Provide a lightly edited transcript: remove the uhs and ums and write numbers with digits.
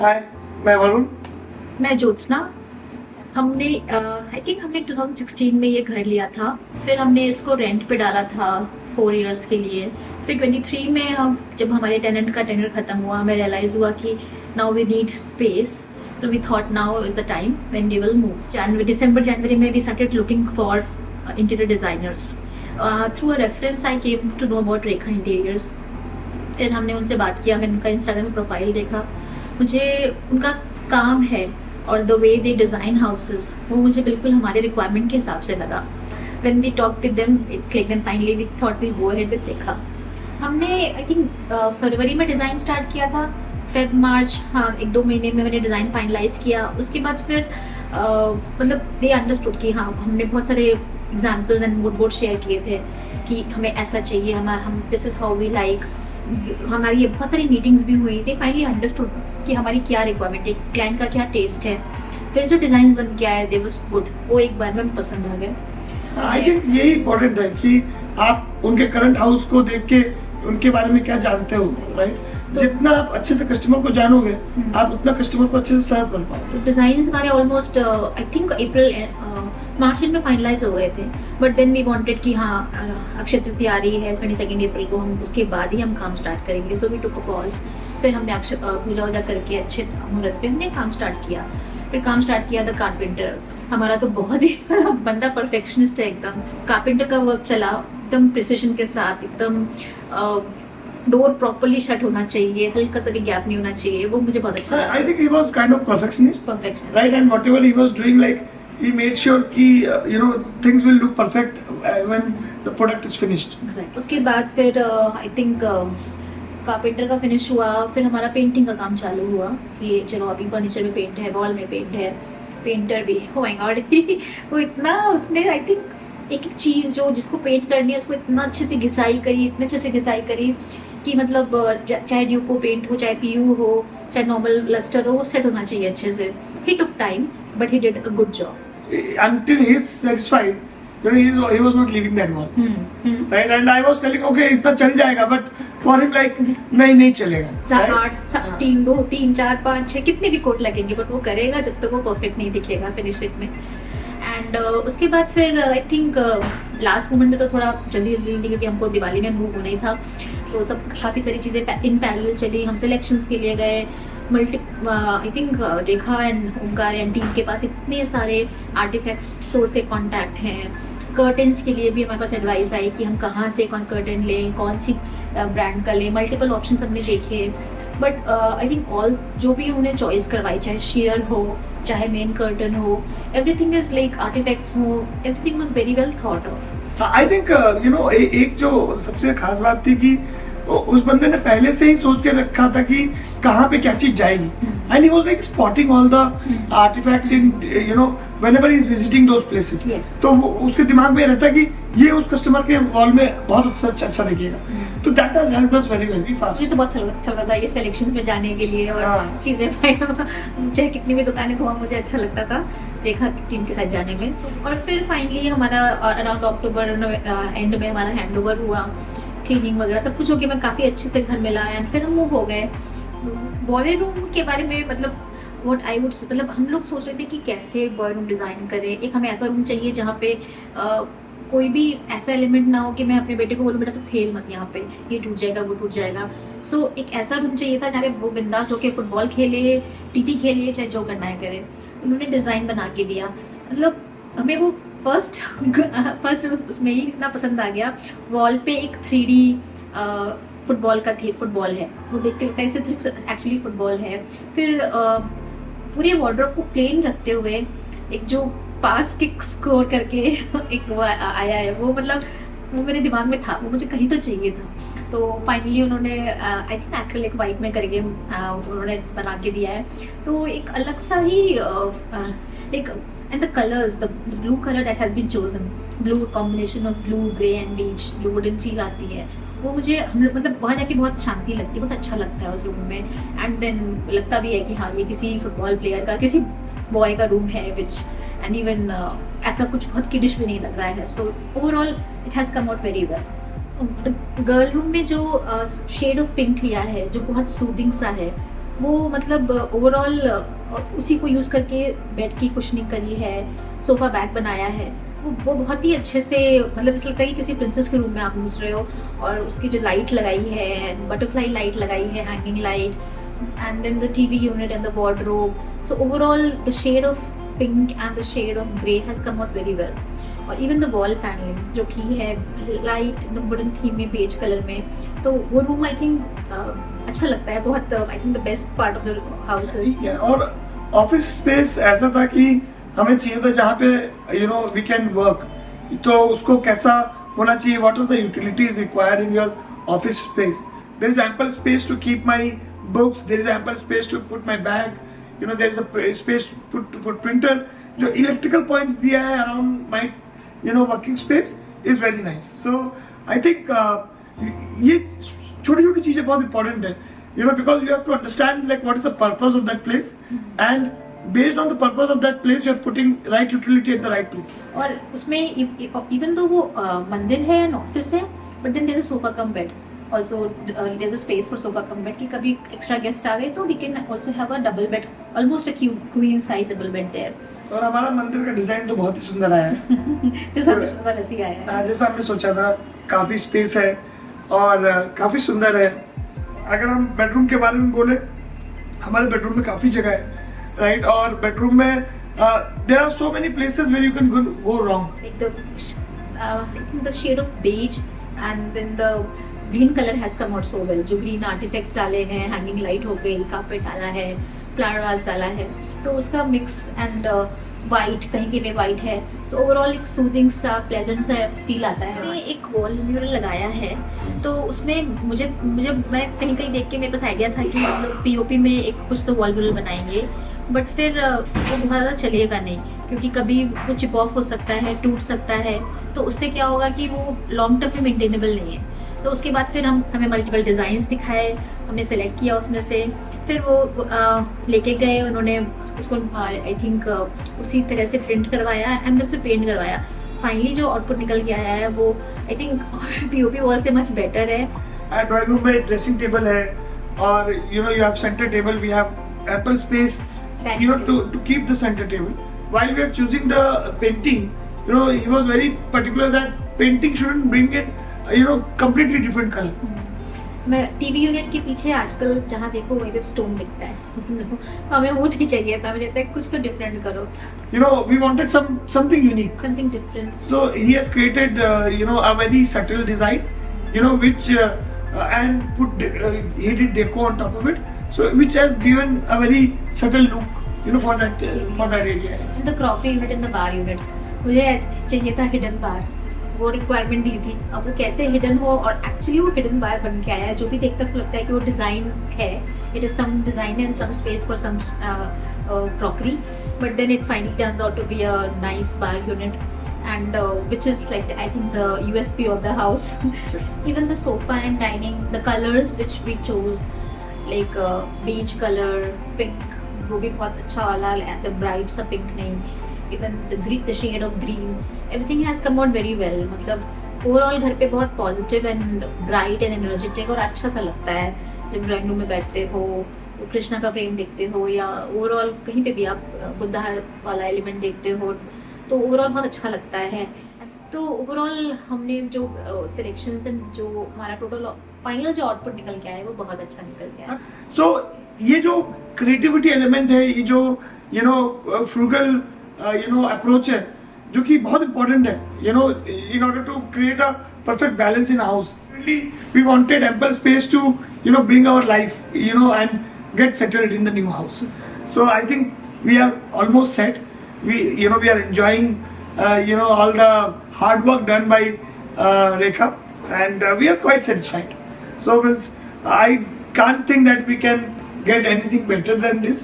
हाय, मैं वरुण। मैं ज्योत्सना। हमने आई थिंक हमने 2016 में ये घर लिया था। फिर हमने इसको रेंट पे डाला था 4 इयर्स के लिए। फिर 23 में हम जब हमारे टेनेंट का टेनर खत्म हुआ, हमें रियलाइज हुआ कि now we need space, so we thought now is the time when we will move. जनवरी में we started looking for interior designers. Through a reference I came to know about Rekha interiors. फिर हमने उनसे बात किया, मैंने उनका इंस्टाग्राम में प्रोफाइल देखा। मुझे उनका काम है और the way they design houses, वो मुझे बिल्कुल हमारे रिक्वायरमेंट के हिसाब से लगा। When we talk with them it clicked and finally we thought we go ahead with Rekha. हमने आई थिंक फरवरी में डिज़ाइन स्टार्ट किया था। फेब मार्च, हाँ 1-2 महीने में मैंने डिज़ाइन फाइनलाइज किया। उसके बाद फिर मतलब दे अंडरस्टूड कि हाँ, हमने बहुत सारे examples and mood board share किए थे कि हमें ऐसा चाहिए, हम this is how we like. हमारी ये बहुत सारी मीटिंग्स भी हुई। दे फाइनली अंडरस्टूड कि हमारी क्या रिक्वायरमेंट है, क्लाइंट का क्या टेस्ट है। फिर जो डिजाइन बन के आए दे वाज गुड, वो एक बार में पसंद आ गए। आई थिंक यही इम्पोर्टेंट है कि आप उनके करंट हाउस को देख के उनके बारे में क्या जानते हो, राइट? जितना आप अच्छे से कस्टमर को जानोगे, आप उतना कस्टमर को अच्छे से सर्व कर पाओगे। तो डिजाइन हमारे ऑलमोस्ट आई थिंक अप्रैल मार्च में फाइनलाइज हो गए थे। बट देन वी वांटेड कि हाँ अक्षय तृतीया आ रही है 22 अप्रैल को, हम उसके बाद ही हम काम स्टार्ट करेंगे। So we took a pause. फिर हमने पूजा वूजा करके अच्छे मुहूर्त पे हमने काम स्टार्ट किया। फिर काम स्टार्ट किया द कारपेंटर। हमारा तो बहुत ही बंदा परफेक्शनिस्ट है एकदम। कारपेंटर का वर्क चला एकदम प्रिसिशन के साथ, एकदम डोर प्रॉपर्ली शट होना चाहिए, हल्का सा भी गैप नहीं होना चाहिए। वो मुझे बहुत अच्छा लगा। I think he was kind of perfectionist, right? And whatever he was doing, like he made sure कि things will look perfect when the product is finished. Exactly. उसके बाद फिर आई थिंक कारपेंटर का फिनिश हुआ। फिर हमारा painting का काम चालू हुआ कि चलो अभी फर्नीचर में पेंट है, वॉल में पेंट है। पेंटर भी oh my God वो इतना उसने आई थिंक एक एक चीज़ जो जिसको पेंट करनी है उसको इतना अच्छे से घिसाई करी, इतने अच्छे से घिसाई करी कि मतलब चाहे ड्यूको पेंट हो, चाहे पीयू हो, चाहे नॉर्मल लस्टर हो, वो सेट होना चाहिए अच्छे से। He took time but he did a good job. Until he is satisfied, he was not leaving that wall, right? And I was telling, okay, इतना चल जाएगा, but for him like नहीं चलेगा। 8 3 2 3 4 5 6 कितने भी कोट लगेंगे, बट वो करेगा जब तक वो परफेक्ट नहीं दिखेगा फिनिशिंग में। एंड उसके बाद फिर आई थिंक लास्ट मोमेंट में तो थोड़ा जल्दी क्योंकि हमको दिवाली में मूव होना ही था, तो सब काफ़ी सारी चीज़ें इन पैरेलल चली। हम सिलेक्शंस के लिए गए। I think Rekha and Omkar and team के पास इतने सारे आर्टिफैक्ट्स सोर्स के कॉन्टैक्ट हैं। कर्टन्स के लिए भी हमारे पास एडवाइस आई कि हम कहाँ से कौन कर्टन लें, कौन सी ब्रांड का लें। मल्टीपल ऑप्शन हमने देखे, बट आई थिंक ऑल जो भी उन्हें चॉइस करवाई, चाहे शेयर हो, चाहे मेन कर्टन हो, एवरीथिंग इज लाइक आर्टिफैक्ट्स हो, everything was very well thought of. I think एक जो सबसे खास बात थी कि उस बंदे ने पहले से ही सोच के रखा था कि कहाँ पे क्या चीज जाएगी। And he was like spotting all the artefacts in whenever he is visiting those places. तो वो उसके दिमाग में रहता है कि ये उस कस्टमर के वॉल में बहुत अच्छा दिखेगा। तो that has helped us very fast. मुझे तो बहुत अच्छा लगा था ये सिलेक्शंस में जाने के लिए और चीजें चाहे कितनी भी दुकानें घुमा, मुझे अच्छा लगता था रेखा टीम के साथ जाने में। और फिर फाइनली हमारा अराउंड अक्टूबर एंड में हमारा हैंडओवर हुआ, क्लीनिंग वगैरह सब कुछ हो गया। मैं काफ़ी अच्छे से घर मिला एंड फिर हम मूव हो गए। बॉय रूम के बारे में मतलब व्हाट आई वुड मतलब हम लोग सोच रहे थे कि कैसे बॉय रूम डिज़ाइन करें। एक हमें ऐसा रूम चाहिए जहाँ पे कोई भी ऐसा एलिमेंट ना हो कि मैं अपने बेटे को बोलूँ बेटा तो खेल मत, यहाँ पे ये टूट जाएगा वो टूट जाएगा। सो एक ऐसा रूम चाहिए था जहाँ पे वो बिंदास होके फुटबॉल खेले, टीटी खेले, चाहे जो करना है करे। उन्होंने डिज़ाइन बना के दिया। मतलब हमें वो फर्स्ट उसमें ही इतना पसंद आ गया। वॉल पे एक 3D फुटबॉल है, वो देख के लगता है सिर्फ एक्चुअली फुटबॉल है। फिर पूरे वार्डरोब को प्लेन रखते हुए एक जो पास किक स्कोर करके एक वो आया है, वो मतलब वो मेरे दिमाग में था, वो मुझे कहीं तो चाहिए था। तो फाइनली उन्होंने आई थिंक एक्रिलिक वाइट में करके उन्होंने बना के दिया है। तो एक अलग सा ही एक and the colors, the blue color that has been chosen, blue combination of blue, grey and beige, जो wooden feel आती है, वो मुझे हम लोग मतलब वहाँ जाके बहुत शांति लगती है, बहुत अच्छा लगता है उस रूम में। एंड देन लगता भी है कि हाँ ये किसी फुटबॉल प्लेयर का, किसी बॉय का रूम है, विच एंड इवन ऐसा कुछ बहुत किडिश भी नहीं लग रहा है। So overall it has come out very well. Girl room में जो शेड ऑफ पिंक लिया है, जो बहुत सूदिंग सा है, वो मतलब ओवरऑल उसी को यूज करके बेड की कुशनिंग करी है, सोफा बैग बनाया है। वो बहुत ही अच्छे से, मतलब ऐसा लगता है कि किसी प्रिंसेस के रूम में आप घुस रहे हो। और उसकी जो लाइट लगाई है, बटरफ्लाई लाइट लगाई है, hanging light, and then the TV unit and the wardrobe. So overall the shade of pink and the shade of grey has come out very well. और इवन द वॉल पैनलिंग जो कि है light wooden theme में, beige colour में, तो वो room I think अच्छा लगता है बहुत। I think the best part of the house is. और ऑफिस स्पेस ऐसा था कि हमें चाहिए था जहाँ पे वी कैन वर्क, तो उसको कैसा होना चाहिए, what are the utilities required in your office space. There is ample space to keep my books, there is ample space to put my bag, there is a space to put printer. जो electrical points दिया है around my working space is very nice. So I think ये छोटी छोटी चीजें बहुत important है, because you have to understand like what is the purpose of that place, and based on the purpose of that place you are putting right utility at the right place. और उसमें even though वो मंदिर है and office है, but then there is sofa cum bed also, there is a space for sofa cum bed कि कभी extra guest आ गए तो we can also have a double bed, almost a queen size double bed there. और हमारा मंदिर का design तो बहुत ही सुंदर आया है जैसा हमने सोचा था वैसे ही आया है। जैसा हमने सोचा था, काफी स्पेस है और काफी सुंदर है। अगर हम बेडरूम के बारे में बोले, हमारे बेडरूम में काफी जगह है, राइट? और बेडरूम में there are so many places where you can go wrong. Like the I think the shade of beige and then the green color has come out so well. जो green artifacts डाले हैं, hanging light हो गई, carpet डाला है, flower vase डाला है, तो उसका mix and white, कहीं कहीं में white है, so overall एक soothing सा pleasant सा feel आता है। मैंने एक wall mirror लगाया है, तो उसमें मुझे मैं कहीं कहीं देख के मेरे पास आइडिया था कि हम लोग पीओपी में एक कुछ तो वॉल मिरर बनाएंगे, बट फिर वो बहुत ज़्यादा चलेगा नहीं, क्योंकि कभी वो चिप ऑफ हो सकता है, टूट सकता है, तो उससे क्या होगा कि वो लॉन्ग टर्म में मेंटेनेबल नहीं है। तो उसके बाद फिर हमें मल्टीपल डिज़ाइंस दिखाए, हमने सेलेक्ट किया उसमें से, फिर वो लेके गए, उन्होंने उसको आई थिंक उसी तरह से प्रिंट करवाया एंड उस पर पेंट करवाया। फाइनली जो आउटपुट निकल के आया है वो आई थिंक पीओपी वॉल से मच बेटर है। ड्राइंग रूम में ड्रेसिंग टेबल है, और you have centre table, we have ample space to keep the center table. While we are choosing the painting, he was very particular that painting shouldn't bring it completely different color. मैं TV unit के पीछे आजकल जहाँ देखो वही पे stone दिखता है तो हमें वो नहीं चाहिए था, मुझे लगता है कुछ तो डिफरेंट करो। We wanted something unique, something different. So he has created a very subtle design, which and he did deco on top of it, so which has given a very subtle look for that area. The crockery unit and the bar unit, मुझे चाहिए था hidden बार, वो requirement दी थी। अब वो कैसे hidden हो, और एक्चुअली वो हिडन बार बन के आया है, जो भी देखता है उसको लगता है कि वो डिज़ाइन है, it is some design and some space for some crockery, but then it finally turns out to be a nice bar unit, and which is like I think the USP of the house. Yes. Even the sofa and dining, the colors which we chose, like beige color, pink, वो भी बहुत अच्छा वाला, the bright सा pink नहीं, even the shade of green, everything has come out very well. मतलब overall घर पे बहुत positive and bright and energetic और अच्छा सा लगता है जब ड्राइंग रूम में बैठते हो, कृष्णा का फ्रेम देखते हो, या ओवरऑल कहीं पे भी आप बुद्धा वाला एलिमेंट देखते हो, तो ओवरऑल बहुत अच्छा लगता है। तो ओवरऑल हमने जो सिलेक्शंस एंड जो हमारा टोटल फाइनल जो आउटपुट निकल के आया है वो बहुत अच्छा निकल गया है। सो ये जो क्रिएटिविटी एलिमेंट है, ये जो फ्रूगल अप्रोच है, जो कि बहुत इंपॉर्टेंट है, in order to create a perfect balance in a house. We wanted ample space to bring our life and get settled in the new house. So I think we are almost set. We are enjoying all the hard work done by Rekha, and we are quite satisfied. So I can't think that we can get anything better than this.